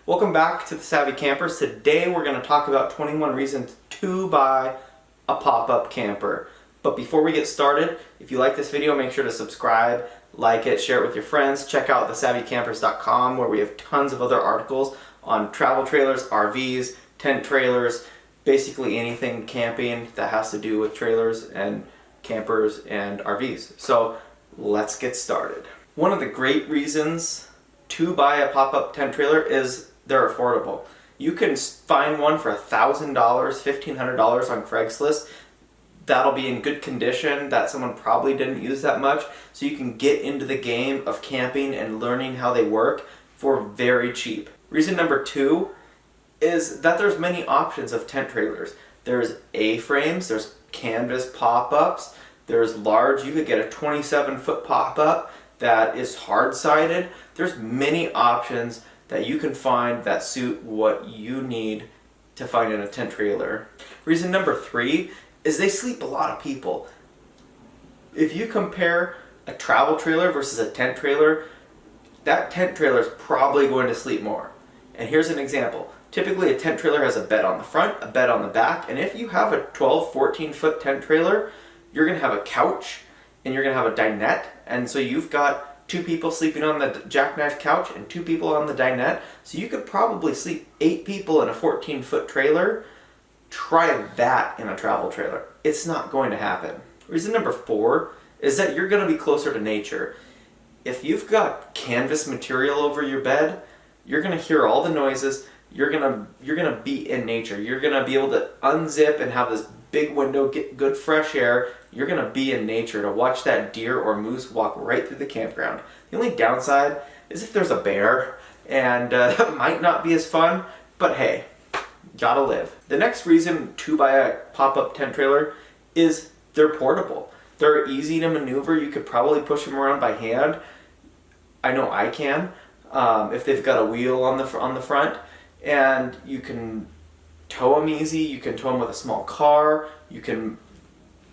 Welcome back to the Savvy Campers. Today we're going to talk about 21 reasons to buy a pop-up camper. But before we get started, if you like this video, make sure to subscribe, like it, share it with your friends. Check out thesavvycampers.com where we have tons of other articles on travel trailers, RVs, tent trailers, basically anything camping that has to do with trailers and campers and RVs. So let's get started. One of the great reasons to buy a pop-up tent trailer is they're affordable. You can find one for $1,000, $1,500 on Craigslist. That'll be in good condition, that someone probably didn't use that much, so you can get into the game of camping and learning how they work for very cheap. Reason number 2 is that there's many options of tent trailers. There's A-frames, there's canvas pop-ups, there's large, you could get a 27-foot pop-up that is hard-sided. There's many options that you can find that suit what you need to find in a tent trailer. Reason number 3 is they sleep a lot of people. If you compare a travel trailer versus a tent trailer, that tent trailer is probably going to sleep more. And here's an example. Typically a tent trailer has a bed on the front, a bed on the back, and if you have a 12, 14-foot tent trailer, you're going to have a couch and you're going to have a dinette, and so you've got 2 people sleeping on the jackknife couch and 2 people on the dinette, so you could probably sleep 8 people in a 14-foot trailer. Try that in a travel trailer. It's not going to happen. Reason number 4 is that you're going to be closer to nature. If you've got canvas material over your bed, you're going to hear all the noises. You're going to be in nature. You're going to be able to unzip and have this big window, get good fresh air. You're going to be in nature to watch that deer or moose walk right through the campground. The only downside is if there's a bear, and that might not be as fun, but hey, gotta live. The next reason to buy a pop-up tent trailer is they're portable. They're easy to maneuver. You could probably push them around by hand. I know I can, if they've got a wheel on the front, and you can tow them easy. You can tow them with a small car. You can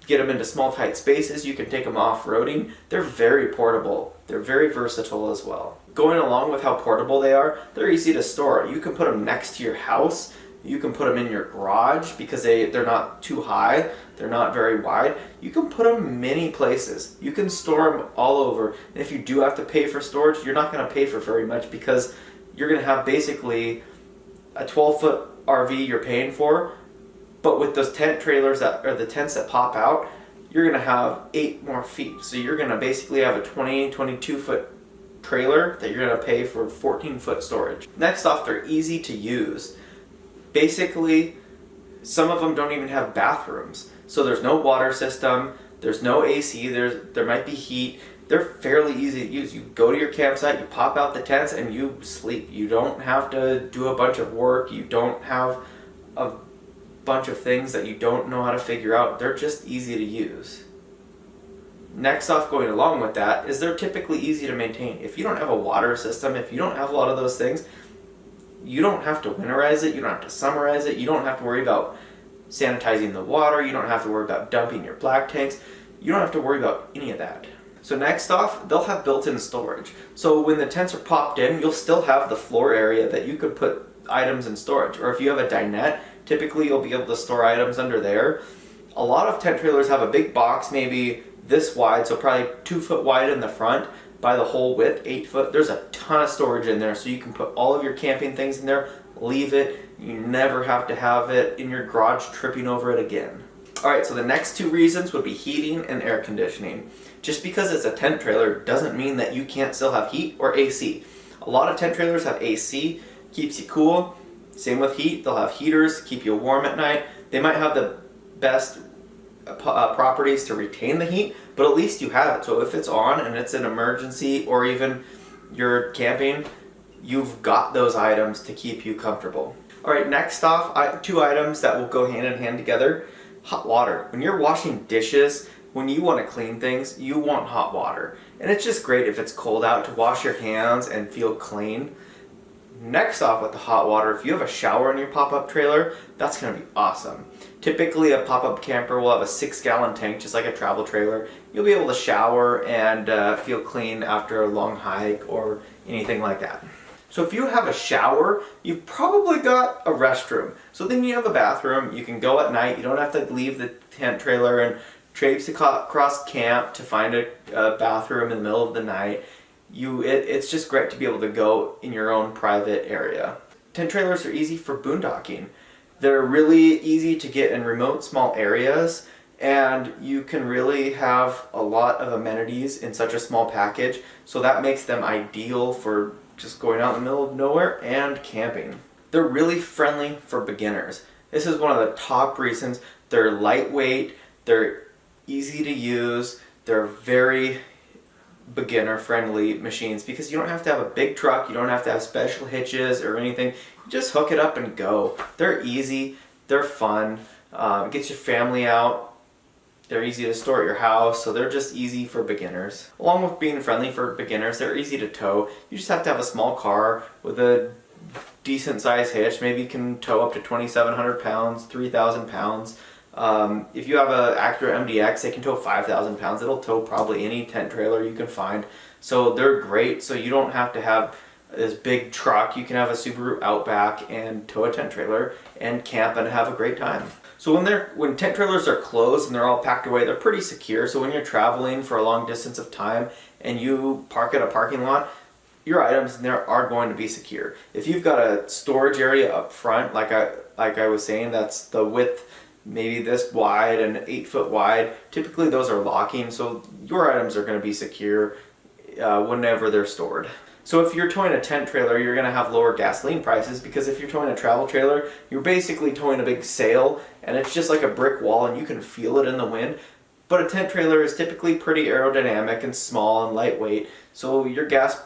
get them into small tight spaces. You can take them off-roading. They're very portable. They're very versatile as well. Going along with how portable they are, they're easy to store. You can put them next to your house. You can put them in your garage because they're not too high. They're not very wide. You can put them many places. You can store them all over. And if you do have to pay for storage, you're not going to pay for very much because you're going to have basically a 12-foot RV you're paying for, but with those tent trailers or the tents that pop out, you're going to have 8 more feet. So you're going to basically have a 22-foot trailer that you're going to pay for 14-foot storage. Next off, they're easy to use. Basically, some of them don't even have bathrooms. So there's no water system, there's no AC, there might be heat. They're fairly easy to use. You go to your campsite, you pop out the tents, and you sleep. You don't have to do a bunch of work. You don't have a bunch of things that you don't know how to figure out. They're just easy to use. Next off, going along with that, is they're typically easy to maintain. If you don't have a water system, if you don't have a lot of those things, you don't have to winterize it, you don't have to summerize it, you don't have to worry about sanitizing the water, you don't have to worry about dumping your black tanks, you don't have to worry about any of that. So next off, they'll have built-in storage. So when the tents are popped in, you'll still have the floor area that you could put items in storage. Or if you have a dinette, typically you'll be able to store items under there. A lot of tent trailers have a big box, maybe this wide, so probably 2 foot wide in the front, by the whole width, 8 foot. There's a ton of storage in there, so you can put all of your camping things in there, leave it. You never have to have it in your garage tripping over it again. Alright, so the next 2 reasons would be heating and air conditioning. Just because it's a tent trailer doesn't mean that you can't still have heat or AC. A lot of tent trailers have AC, keeps you cool. Same with heat, they'll have heaters, keep you warm at night. They might have the best properties to retain the heat, but at least you have it. So if it's on and it's an emergency or even you're camping, you've got those items to keep you comfortable. Alright, next off, 2 items that will go hand in hand together. Hot water. When you're washing dishes, when you want to clean things, you want hot water. And it's just great if it's cold out to wash your hands and feel clean. Next off with the hot water, if you have a shower in your pop-up trailer, that's going to be awesome. Typically a pop-up camper will have a 6-gallon tank, just like a travel trailer. You'll be able to shower and feel clean after a long hike or anything like that. So if you have a shower, you've probably got a restroom. So then you have a bathroom, you can go at night, you don't have to leave the tent trailer and traipse across camp to find a bathroom in the middle of the night. It's just great to be able to go in your own private area. Tent trailers are easy for boondocking. They're really easy to get in remote small areas, and you can really have a lot of amenities in such a small package, so that makes them ideal for just going out in the middle of nowhere and camping. They're really friendly for beginners. This is one of the top reasons. They're lightweight, they're easy to use, they're very beginner friendly machines because you don't have to have a big truck, you don't have to have special hitches or anything. You just hook it up and go. They're easy, they're fun, gets your family out. They're easy to store at your house, so they're just easy for beginners. Along with being friendly for beginners, they're easy to tow. You just have to have a small car with a decent size hitch. Maybe you can tow up to 2,700 pounds, 3,000 pounds. If you have an Acura MDX, they can tow 5,000 pounds. It'll tow probably any tent trailer you can find. So they're great, so you don't have to have this big truck. You can have a Subaru Outback and tow a tent trailer and camp and have a great time. So when tent trailers are closed and they're all packed away, they're pretty secure. So when you're traveling for a long distance of time and you park at a parking lot, your items in there are going to be secure. If you've got a storage area up front, like I was saying, that's the width maybe this wide and 8 foot wide, typically those are locking, so your items are going to be secure whenever they're stored. So if you're towing a tent trailer, you're going to have lower gasoline prices, because if you're towing a travel trailer, you're basically towing a big sail, and it's just like a brick wall and you can feel it in the wind. But a tent trailer is typically pretty aerodynamic and small and lightweight, so your gas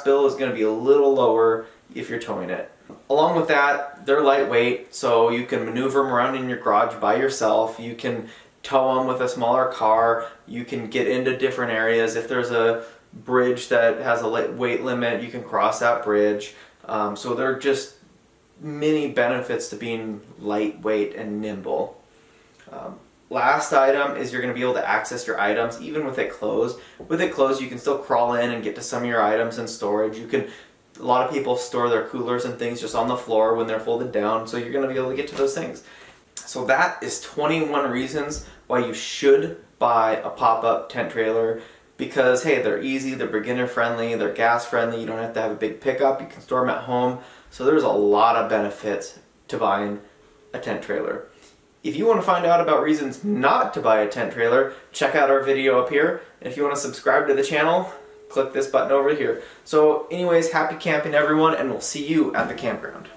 bill is going to be a little lower if you're towing it. Along with that, they're lightweight, so you can maneuver them around in your garage by yourself. You can tow them with a smaller car. You can get into different areas. If there's a bridge that has a weight limit, you can cross that bridge. So there are just many benefits to being lightweight and nimble. Last item is you're going to be able to access your items even with it closed. With it closed, you can still crawl in and get to some of your items in storage. A lot of people store their coolers and things just on the floor when they're folded down, so you're going to be able to get to those things. So that is 21 reasons why you should buy a pop-up tent trailer, because hey, they're easy, they're beginner friendly, they're gas friendly, you don't have to have a big pickup, you can store them at home. So there's a lot of benefits to buying a tent trailer. If you want to find out about reasons not to buy a tent trailer, check out our video up here. And if you want to subscribe to the channel, click this button over here. So anyways, happy camping everyone, and we'll see you at the campground.